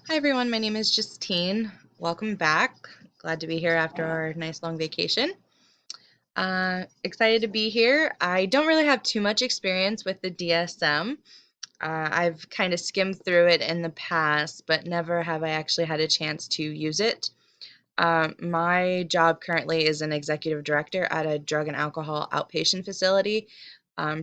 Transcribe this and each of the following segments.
Hi everyone, my name is Justine. Welcome back. Glad to be here after our nice long vacation. Excited to be here. I don't really have too much experience with the DSM. I've kind of skimmed through it in the past, but never have I actually had a chance to use it. My job currently is an executive director at a drug and alcohol outpatient facility.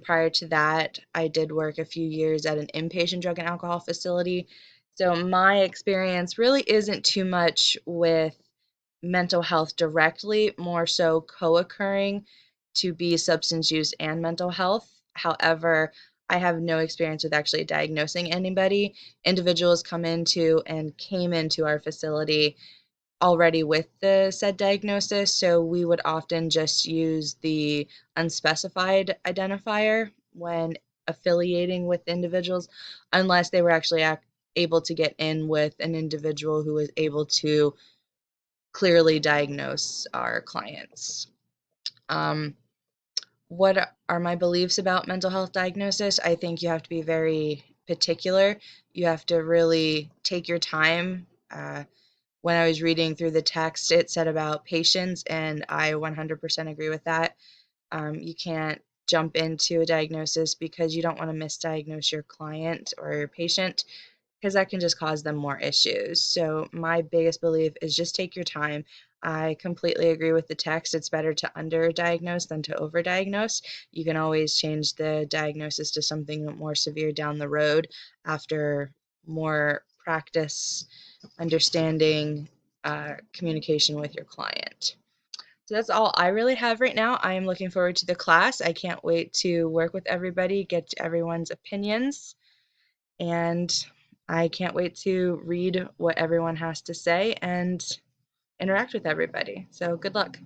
Prior to that, I did work a few years at an inpatient drug and alcohol facility. So my experience really isn't too much with mental health directly, more so co-occurring to be substance use and mental health. However, I have no experience with actually diagnosing anybody. Individuals came into our facility already with the said diagnosis, so we would often just use the unspecified identifier when affiliating with individuals, unless they were actually able to get in with an individual who was able to clearly diagnose our clients. Um, what are my beliefs about mental health diagnosis? I think you have to be very particular. You have to really take your time. When I was reading through the text, it said about patience, and I 100% agree with that. You can't jump into a diagnosis because you don't want to misdiagnose your client or your patient because that can just cause them more issues. So, my biggest belief is just take your time. I completely agree with the text. It's better to underdiagnose than to overdiagnose. You can always change the diagnosis to something more severe down the road after more practice, understanding, communication with your client. So that's all I really have right now. I am looking forward to the class. I can't wait to work with everybody, get everyone's opinions, and I can't wait to read what everyone has to say and interact with everybody. So good luck.